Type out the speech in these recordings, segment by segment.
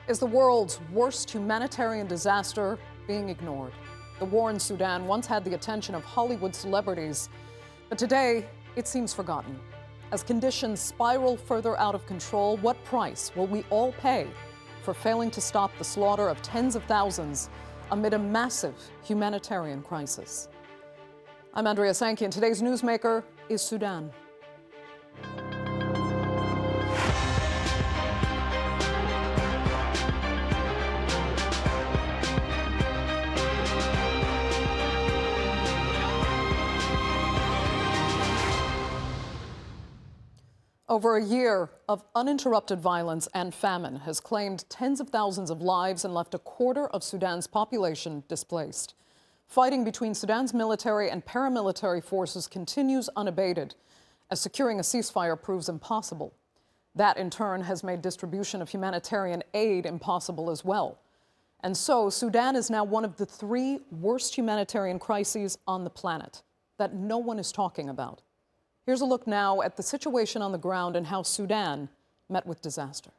Is the world's worst humanitarian disaster being ignored? The war in Sudan once had the attention of Hollywood celebrities, but today it seems forgotten. As conditions spiral further out of control, what price will we all pay for failing to stop the slaughter of tens of thousands amid a massive humanitarian crisis? I'm Andrea Sankey, and today's Newsmaker is Sudan. Over a year of uninterrupted violence and famine has claimed tens of thousands of lives and left a quarter of Sudan's population displaced. Fighting between Sudan's military and paramilitary forces continues unabated, as securing a ceasefire proves impossible. That, in turn, has made distribution of humanitarian aid impossible as well. And so, Sudan is now one of the three worst humanitarian crises on the planet that no one is talking about. Here's a look now at the situation on the ground and how Sudan met with disaster.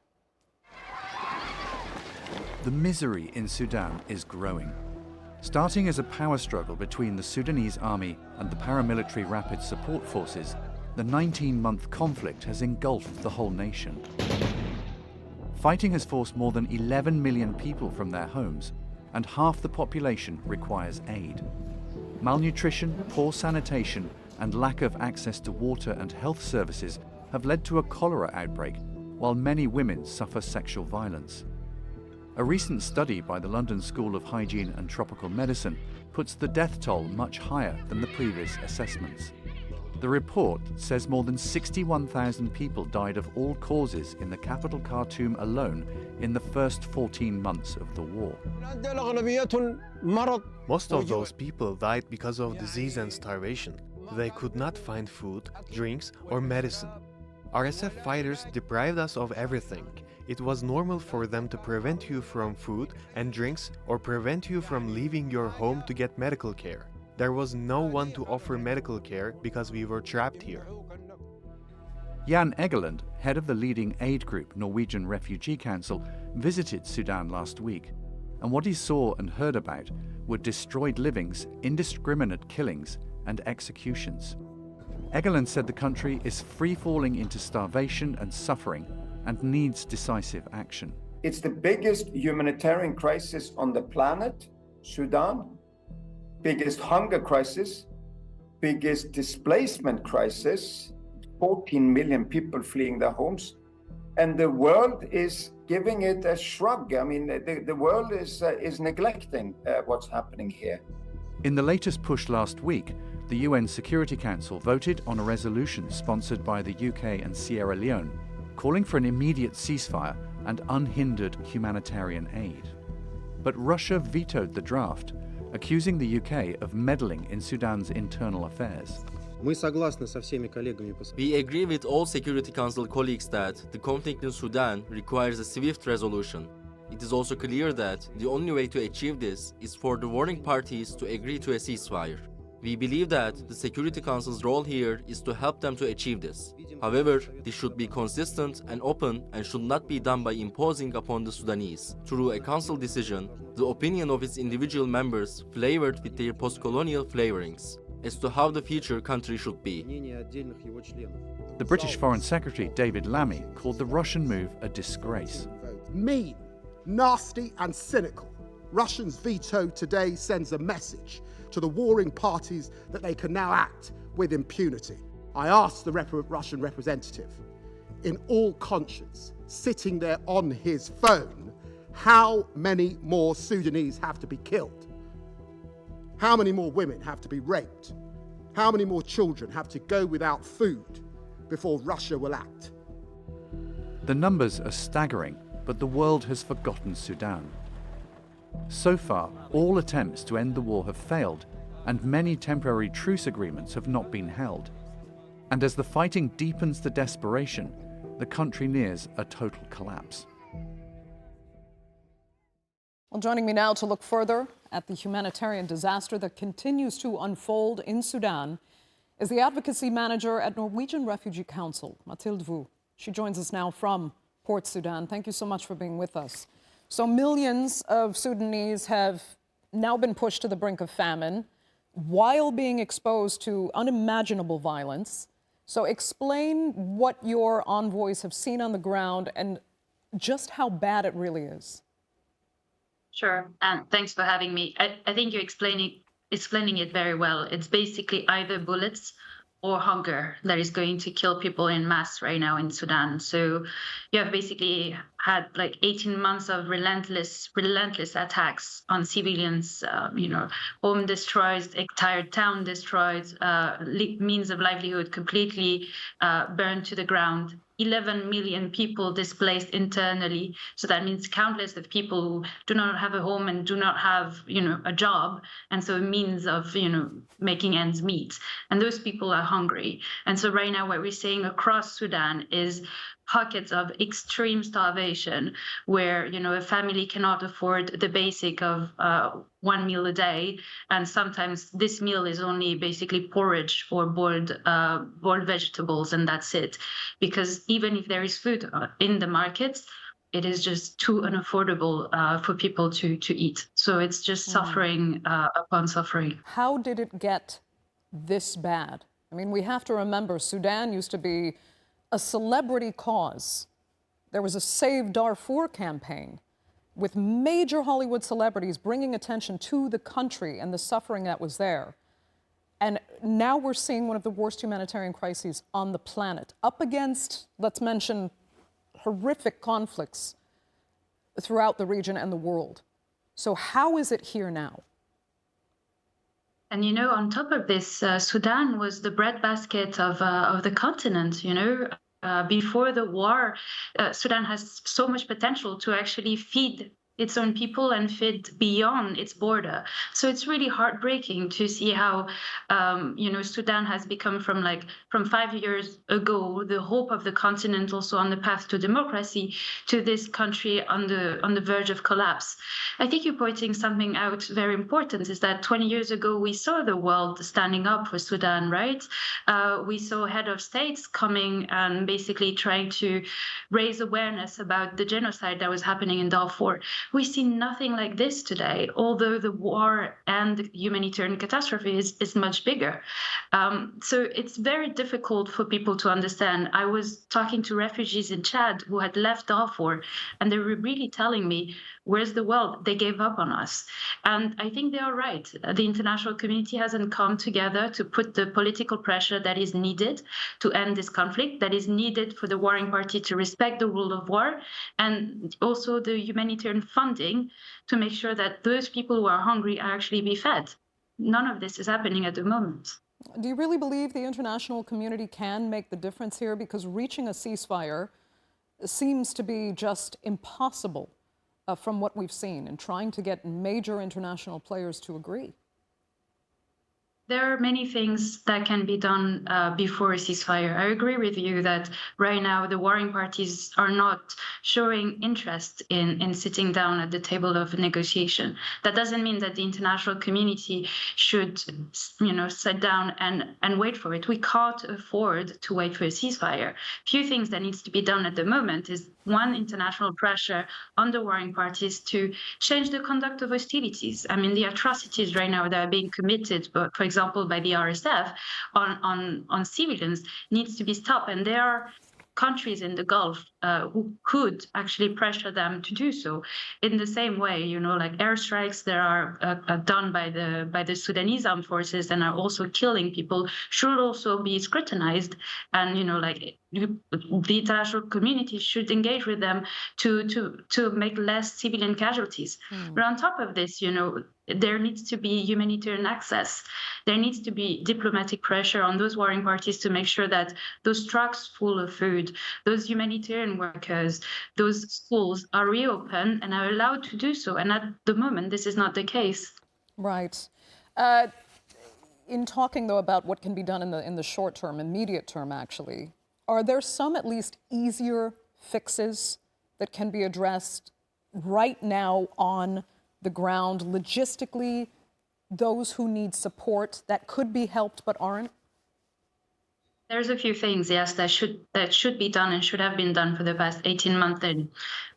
The misery in Sudan is growing. Starting as a power struggle between the Sudanese army and the paramilitary rapid support forces, the 19-month conflict has engulfed the whole nation. Fighting has forced more than 11 million people from their homes, and half the population requires aid. Malnutrition, poor sanitation, and lack of access to water and health services have led to a cholera outbreak, while many women suffer sexual violence. A recent study by the London School of Hygiene and Tropical Medicine puts the death toll much higher than the previous assessments. The report says more than 61,000 people died of all causes in the capital Khartoum alone in the first 14 months of the war. Most of those people died because of disease and starvation. They could not find food, drinks, or medicine. RSF fighters deprived us of everything. It was normal for them to prevent you from food and drinks or prevent you from leaving your home to get medical care. There was no one to offer medical care because we were trapped here. Jan Egeland, head of the leading aid group Norwegian Refugee Council, visited Sudan last week. And what he saw and heard about were destroyed livings, indiscriminate killings, and executions. Egeland said the country is free-falling into starvation and suffering and needs decisive action. It's the biggest humanitarian crisis on the planet, Sudan. Biggest hunger crisis, biggest displacement crisis, 14 million people fleeing their homes. And the world is giving it a shrug. I mean, the world is neglecting what's happening here. In the latest push last week, the UN Security Council voted on a resolution sponsored by the UK and Sierra Leone, calling for an immediate ceasefire and unhindered humanitarian aid. But Russia vetoed the draft, accusing the UK of meddling in Sudan's internal affairs. We agree with all Security Council colleagues that the conflict in Sudan requires a swift resolution. It is also clear that the only way to achieve this is for the warring parties to agree to a ceasefire. We believe that the Security Council's role here is to help them to achieve this. However, this should be consistent and open and should not be done by imposing upon the Sudanese, through a council decision, the opinion of its individual members flavored with their post-colonial flavorings, as to how the future country should be. The British Foreign Secretary David Lammy called the Russian move a disgrace. Mean, nasty and cynical. Russia's veto today sends a message to the warring parties that they can now act with impunity. I asked the Russian representative, in all conscience, sitting there on his phone, how many more Sudanese have to be killed? How many more women have to be raped? How many more children have to go without food before Russia will act? The numbers are staggering, but the world has forgotten Sudan. So far, all attempts to end the war have failed, and many temporary truce agreements have not been held. And as the fighting deepens to desperation, the country nears a total collapse. Well, joining me now to look further at the humanitarian disaster that continues to unfold in Sudan is the Advocacy Manager at Norwegian Refugee Council, Mathilde Vu. She joins us now from Port Sudan. Thank you so much for being with us. So millions of Sudanese have now been pushed to the brink of famine while being exposed to unimaginable violence. So explain what your envoys have seen on the ground and just how bad it really is. Sure, and thanks for having me. I think you're explaining it very well. It's basically either bullets or hunger that is going to kill people in mass right now in Sudan. So you have basically had like 18 months of relentless attacks on civilians, home destroyed, entire town destroyed, means of livelihood completely burned to the ground. 11 million people displaced internally. So that means countless of people who do not have a home and do not have, a job. And so a means of, making ends meet. And those people are hungry. And so right now what we're seeing across Sudan is pockets of extreme starvation where, a family cannot afford the basic of one meal a day. And sometimes this meal is only basically porridge or boiled vegetables, and that's it. Because even if there is food in the markets, it is just too unaffordable for people to eat. So it's just suffering upon suffering. How did it get this bad? I mean, we have to remember Sudan used to be a celebrity cause. There was a Save Darfur campaign with major Hollywood celebrities bringing attention to the country and the suffering that was there. And now we're seeing one of the worst humanitarian crises on the planet, up against, let's mention, horrific conflicts throughout the region and the world. So how is it here now? And, on top of this, Sudan was the breadbasket of the continent, before the war, Sudan has so much potential to actually feed its own people and feed beyond its border. So it's really heartbreaking to see how, Sudan has become from 5 years ago, the hope of the continent, also on the path to democracy, to this country on the verge of collapse. I think you're pointing something out very important, is that 20 years ago, we saw the world standing up for Sudan, right? We saw head of states coming and basically trying to raise awareness about the genocide that was happening in Darfur. We see nothing like this today, although the war and the humanitarian catastrophe is much bigger. So it's very difficult for people to understand. I was talking to refugees in Chad who had left Darfur, and they were really telling me, where's the world? They gave up on us. And I think they are right. The international community hasn't come together to put the political pressure that is needed to end this conflict, that is needed for the warring party to respect the rule of war, and also the humanitarian funding to make sure that those people who are hungry are actually be fed. None of this is happening at the moment. Do you really believe the international community can make the difference here? Because reaching a ceasefire seems to be just impossible from what we've seen, and trying to get major international players to agree. There are many things that can be done before a ceasefire. I agree with you that right now the warring parties are not showing interest in sitting down at the table of negotiation. That doesn't mean that the international community should, sit down and wait for it. We can't afford to wait for a ceasefire. Few things that needs to be done at the moment is, one, international pressure on the warring parties to change the conduct of hostilities. I mean, the atrocities right now that are being committed, for example, by the RSF on civilians needs to be stopped. And there are countries in the Gulf who could actually pressure them to do so. In the same way, like airstrikes that are done by the Sudanese armed forces and are also killing people should also be scrutinized. And the international community should engage with them to make less civilian casualties. But on top of this, there needs to be humanitarian access. There needs to be diplomatic pressure on those warring parties to make sure that those trucks full of food, those humanitarian workers, those schools are reopened and are allowed to do so. And at the moment, this is not the case. Right. In talking, though, about what can be done in the short term, immediate term, actually, are there some at least easier fixes that can be addressed right now on the ground, logistically, those who need support that could be helped but aren't? There's a few things, yes, that should be done and should have been done for the past 18 months, and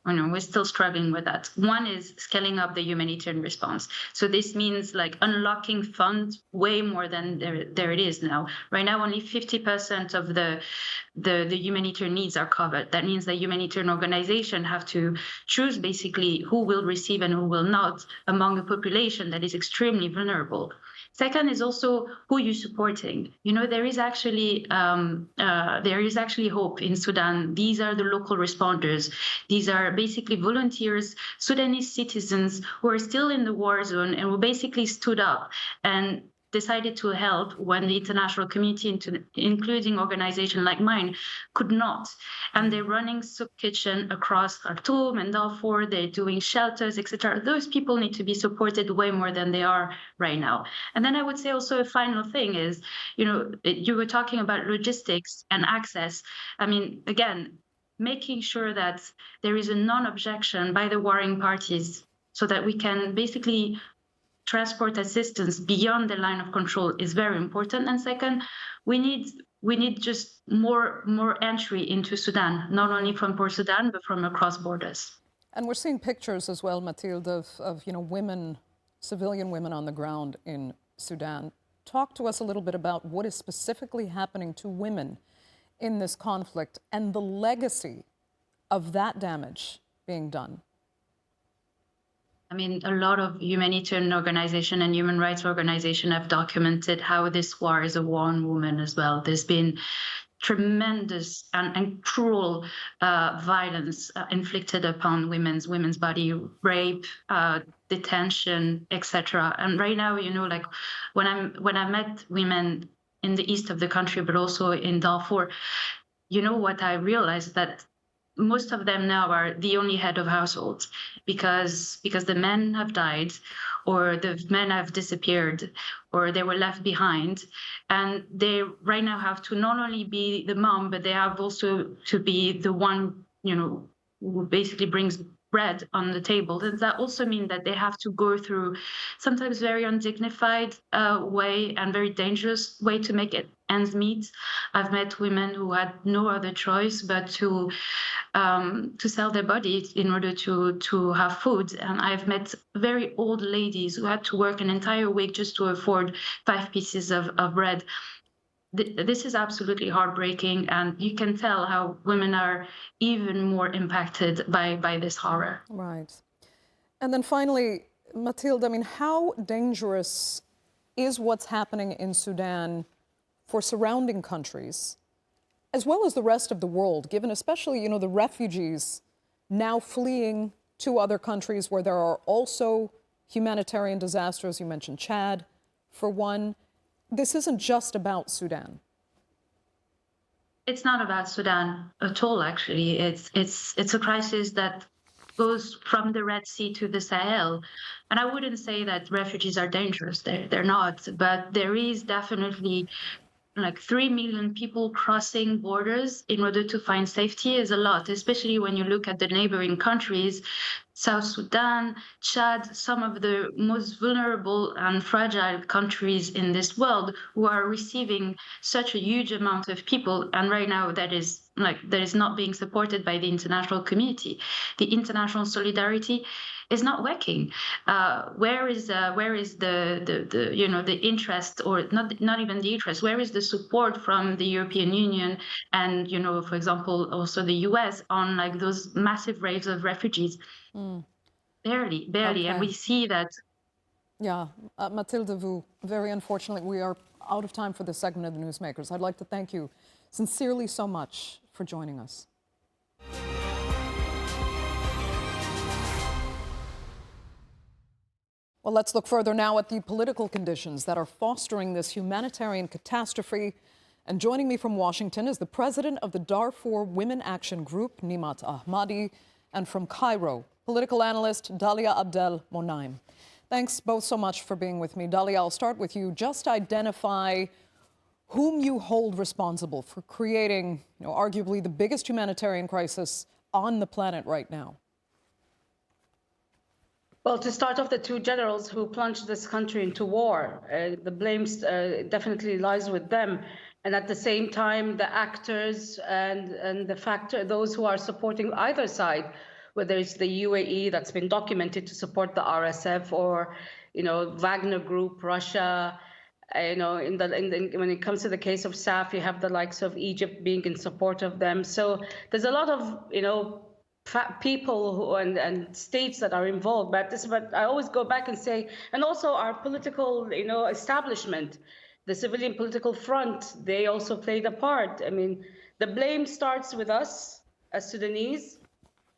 we're still struggling with that. One is scaling up the humanitarian response. So this means like unlocking funds way more than there it is now. Right now, only 50% of the humanitarian needs are covered. That means that humanitarian organizations have to choose basically who will receive and who will not among a population that is extremely vulnerable. Second is also who you're supporting. There is actually hope in Sudan. These are the local responders. These are basically volunteers, Sudanese citizens who are still in the war zone and who basically stood up and decided to help when the international community, including organizations like mine, could not. And they're running soup kitchen across Khartoum and Darfur. They're doing shelters, etc. Those people need to be supported way more than they are right now. And then I would say also a final thing is, you were talking about logistics and access. I mean, again, making sure that there is a non-objection by the warring parties so that we can basically transport assistance beyond the line of control is very important. And second, we need just more entry into Sudan, not only from Port Sudan, but from across borders. And we're seeing pictures as well, Mathilde, of women, civilian women on the ground in Sudan. Talk to us a little bit about what is specifically happening to women in this conflict and the legacy of that damage being done. I mean, a lot of humanitarian organizations and human rights organizations have documented how this war is a war on women as well. There's been tremendous and cruel violence inflicted upon women's body, rape, detention, etc. And right now, like when I met women in the east of the country, but also in Darfur, what I realized that most of them now are the only head of households because the men have died or the men have disappeared or they were left behind. And they right now have to not only be the mom, but they have also to be the one, who basically brings bread on the table. And that also means that they have to go through sometimes very undignified way and very dangerous way to make it ends meet. I've met women who had no other choice but to sell their bodies in order to have food. And I've met very old ladies who had to work an entire week just to afford 5 pieces of bread. This is absolutely heartbreaking, and you can tell how women are even more impacted by this horror. Right. And then finally, Mathilde, I mean, how dangerous is what's happening in Sudan for surrounding countries, as well as the rest of the world, given especially, the refugees now fleeing to other countries where there are also humanitarian disasters? You mentioned Chad, for one. This isn't just about Sudan. It's not about Sudan at all, actually. It's a crisis that goes from the Red Sea to the Sahel. And I wouldn't say that refugees are dangerous. They're not. But there is definitely like 3 million people crossing borders in order to find safety is a lot, especially when you look at the neighboring countries, South Sudan, Chad, some of the most vulnerable and fragile countries in this world who are receiving such a huge amount of people. And right now that is not being supported by the international community. The international solidarity is not working. Where is the interest, or not even the interest? Where is the support from the European Union and for example also the US on like those massive waves of refugees? Barely, okay. And we see that. Yeah, Mathilde Vu, very unfortunately, we are out of time for this segment of the Newsmakers. I'd like to thank you sincerely so much for joining us. Well, let's look further now at the political conditions that are fostering this humanitarian catastrophe. And joining me from Washington is the president of the Darfur Women Action Group, Niemat Ahmadi, and from Cairo, political analyst Dallia Abdel Moneim. Thanks both so much for being with me. Dallia, I'll start with you. Just identify whom you hold responsible for creating, arguably the biggest humanitarian crisis on the planet right now. Well, to start off, the two generals who plunged this country into war, the blame definitely lies with them. And at the same time, the actors and those who are supporting either side, whether it's the UAE that's been documented to support the RSF, or Wagner Group, Russia. When it comes to the case of SAF, you have the likes of Egypt being in support of them. So there's a lot of people and states that are involved. But I always go back and say, and also our political establishment, the civilian political front, they also played a part. I mean, the blame starts with us as Sudanese.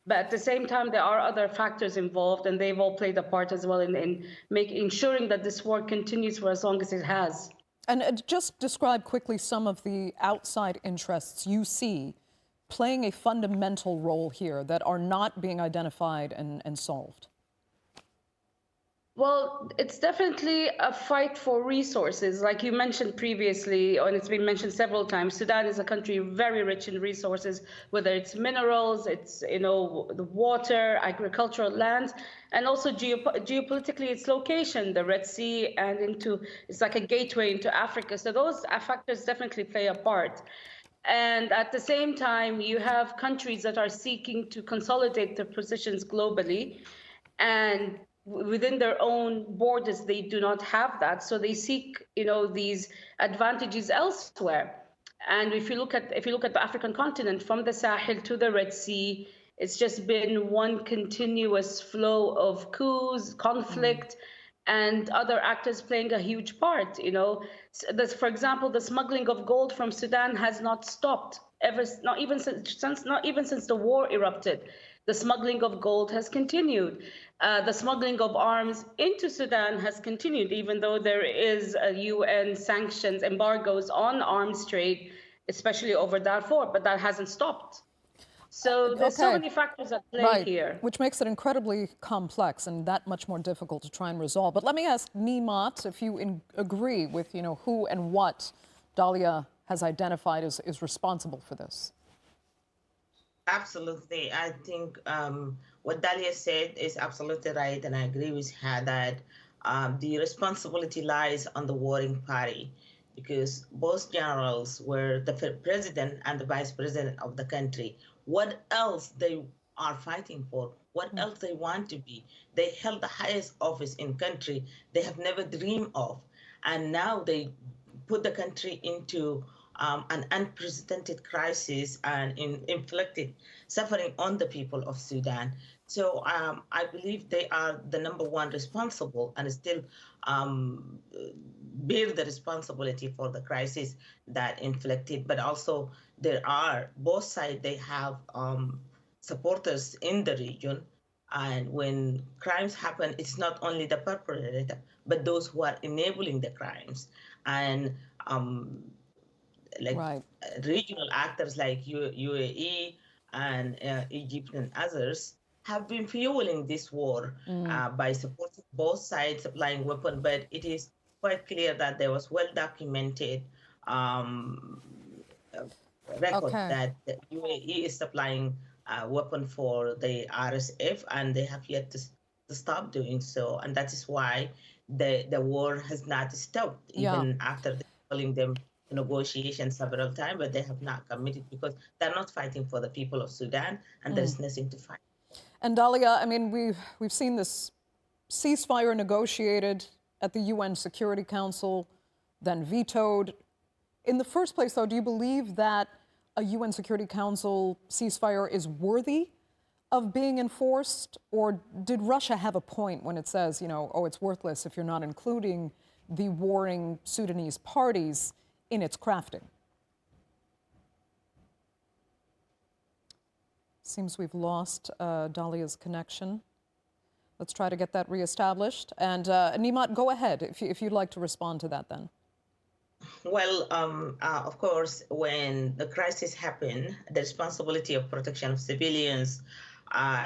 But at the same time, there are other factors involved, and they've all played a part as well in ensuring that this war continues for as long as it has. And just describe quickly some of the outside interests you see playing a fundamental role here that are not being identified and solved. Well, it's definitely a fight for resources. Like you mentioned previously, and it's been mentioned several times, Sudan is a country very rich in resources, whether it's minerals, it's, the water, agricultural lands, and also geopolitically, its location, the Red Sea, and it's like a gateway into Africa. So those factors definitely play a part. And at the same time, you have countries that are seeking to consolidate their positions globally, and within their own borders, they do not have that. So they seek, these advantages elsewhere. And if you look at the African continent, from the Sahel to the Red Sea, it's just been one continuous flow of coups, conflict, and other actors playing a huge part. For example, the smuggling of gold from Sudan has not stopped not even since the war erupted. The smuggling of gold has continued. The smuggling of arms into Sudan has continued, even though there is a UN sanctions embargoes on arms trade, especially over Darfur, but that hasn't stopped. So there's so many factors at play here. Which makes it incredibly complex and that much more difficult to try and resolve. But let me ask Niemat if you agree with who and what Dallia has identified as responsible for this. Absolutely. I think what Dallia said is absolutely right, and I agree with her that the responsibility lies on the warring party, because both generals were the president and the vice president of the country. What else they are fighting for? What else they want to be? They held the highest office in country they have never dreamed of, and now they put the country into an unprecedented crisis and inflicted suffering on the people of Sudan. So I believe they are the number one responsible and still bear the responsibility for the crisis that inflicted. But also there are, both sides, they have supporters in the region. And when crimes happen, it's not only the perpetrator, but those who are enabling the crimes. And regional actors like UAE and Egypt and others have been fueling this war by supporting both sides, supplying weapons. But it is quite clear that there was well-documented record that the UAE is supplying weapon for the RSF, and they have yet to stop doing so. And that is why the war has not stopped, even after calling them negotiations several times, but they have not committed because they're not fighting for the people of Sudan, and there's nothing to fight. And Dallia, I mean, we've seen this ceasefire negotiated at the UN Security Council, then vetoed. In the first place, though, do you believe that a UN Security Council ceasefire is worthy of being enforced? Or did Russia have a point when it says, it's worthless if you're not including the warring Sudanese parties in its crafting? Seems we've lost Dallia's connection. Let's try to get that reestablished. And Niemat, go ahead if you'd like to respond to that then. Well, of course, when the crisis happened, the responsibility of protection of civilians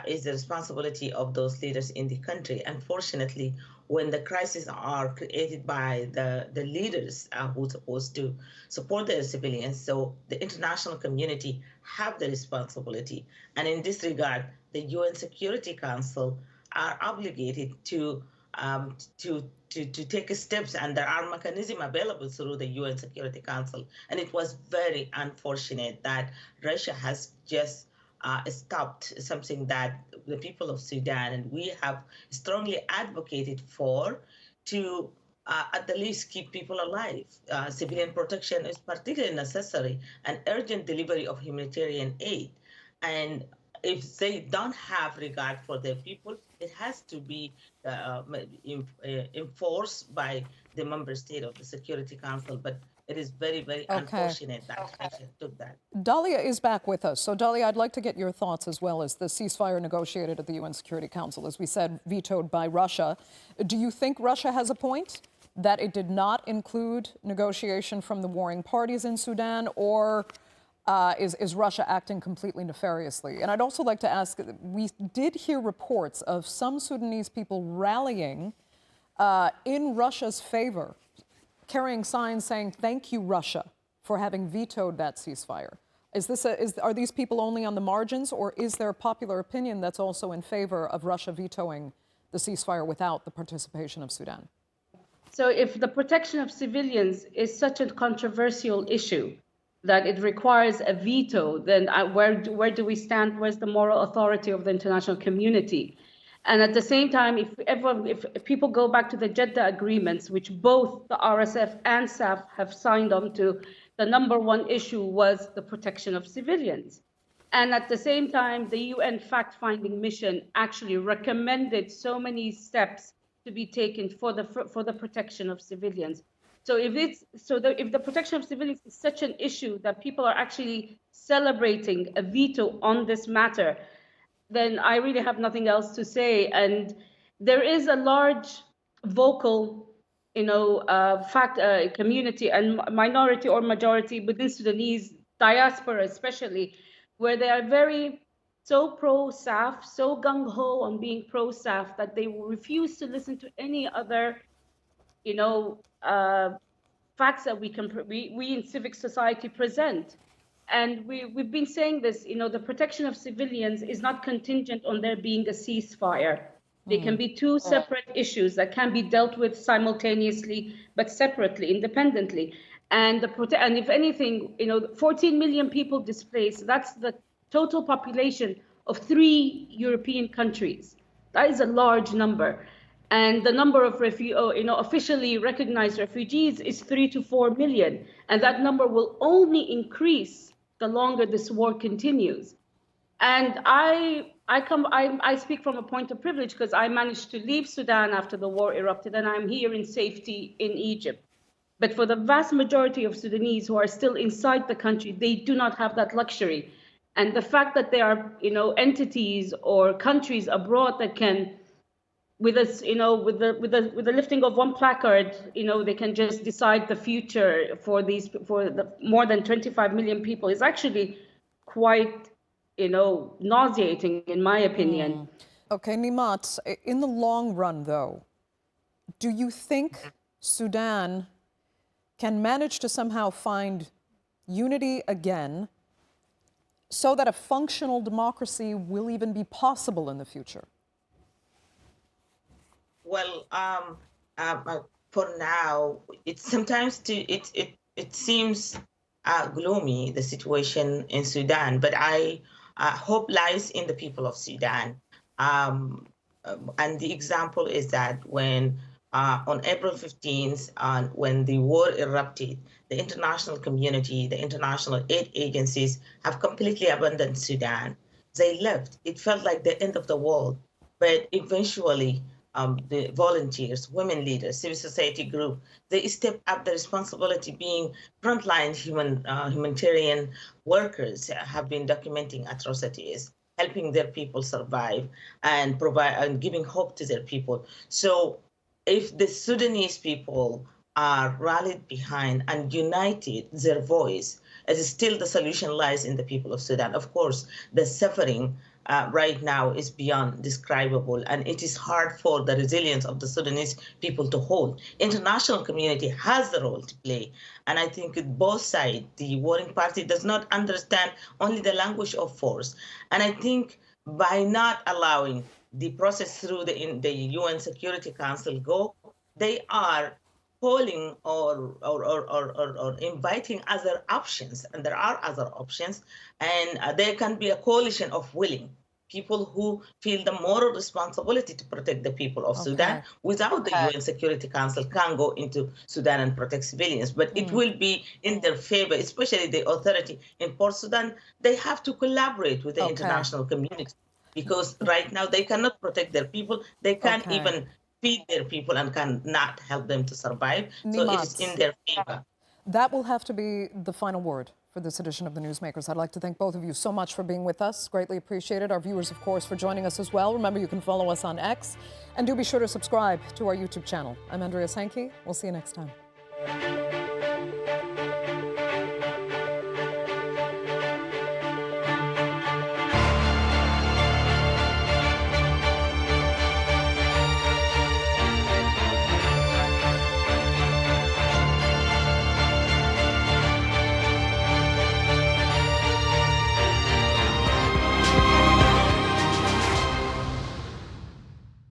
is the responsibility of those leaders in the country. Unfortunately, when the crises are created by the leaders who are supposed to support their civilians, so the international community have the responsibility. And in this regard, the UN Security Council are obligated to to take steps, and there are mechanisms available through the UN Security Council. And it was very unfortunate that Russia has just stopped something that the people of Sudan and we have strongly advocated for to at the least keep people alive. Civilian protection is particularly necessary, and urgent delivery of humanitarian aid. And if they don't have regard for their people, it has to be enforced by the member state of the Security Council. But it is very, very unfortunate that Russia took that. Dallia is back with us. So, Dallia, I'd like to get your thoughts as well as the ceasefire negotiated at the UN Security Council, as we said, vetoed by Russia. Do you think Russia has a point that it did not include negotiation from the warring parties in Sudan, or is Russia acting completely nefariously? And I'd also like to ask, we did hear reports of some Sudanese people rallying in Russia's favor, carrying signs saying, "Thank you, Russia, for having vetoed that ceasefire." Are these people only on the margins, or is there popular opinion that's also in favor of Russia vetoing the ceasefire without the participation of Sudan? So if the protection of civilians is such a controversial issue that it requires a veto, then where do we stand? Where's the moral authority of the international community? And at the same time, if people go back to the Jeddah agreements, which both the RSF and SAF have signed on to, the number one issue was the protection of civilians. And at the same time, the UN fact-finding mission actually recommended so many steps to be taken for the protection of civilians. So if the protection of civilians is such an issue that people are actually celebrating a veto on this matter, then I really have nothing else to say. And there is a large vocal, community and minority or majority within Sudanese diaspora, especially, where they are so pro-SAF, so gung-ho on being pro-SAF that they will refuse to listen to any other, facts that we in civic society present. And we've been saying this, the protection of civilians is not contingent on there being a ceasefire. They can be two separate issues that can be dealt with simultaneously, but separately, independently. And if anything, 14 million people displaced, that's the total population of 3 European countries. That is a large number. And the number of officially recognized refugees is 3 to 4 million. And that number will only increase the longer this war continues. And I speak from a point of privilege because I managed to leave Sudan after the war erupted, and I'm here in safety in Egypt. But for the vast majority of Sudanese who are still inside the country, they do not have that luxury. And the fact that there are, entities or countries abroad that can, with us, with the lifting of one placard, they can just decide the future for the more than 25 million people is actually quite, nauseating, in my opinion. Okay, Niemat, in the long run, though, do you think Sudan can manage to somehow find unity again so that a functional democracy will even be possible in the future? Well, for now, it seems gloomy, the situation in Sudan, but hope lies in the people of Sudan. And the example is that when on April 15th, when the war erupted, the international community, the international aid agencies have completely abandoned Sudan. They left. It felt like the end of the world. But eventually, the volunteers, women leaders, civil society group, they stepped up the responsibility. Being frontline humanitarian workers have been documenting atrocities, helping their people survive and giving hope to their people. So if the Sudanese people are rallied behind and united their voice, as still the solution lies in the people of Sudan. Of course, the suffering right now is beyond describable, and it is hard for the resilience of the Sudanese people to hold. International community has the role to play, and I think both sides, the warring party does not understand only the language of force, and I think by not allowing the process through the UN Security Council go, they are calling or inviting other options, and there are other options, and there can be a coalition of willing people who feel the moral responsibility to protect the people of Sudan without the UN Security Council can go into Sudan and protect civilians. But it will be in their favor, especially the authority in Port Sudan. They have to collaborate with the international community because right now they cannot protect their people. They can't even feed their people and cannot help them to survive. So it is in their favor. That will have to be the final word for this edition of the Newsmakers. I'd like to thank both of you so much for being with us. Greatly appreciated. Our viewers, of course, for joining us as well. Remember, you can follow us on X, and do be sure to subscribe to our YouTube channel. I'm Andrea Sankey. We'll see you next time.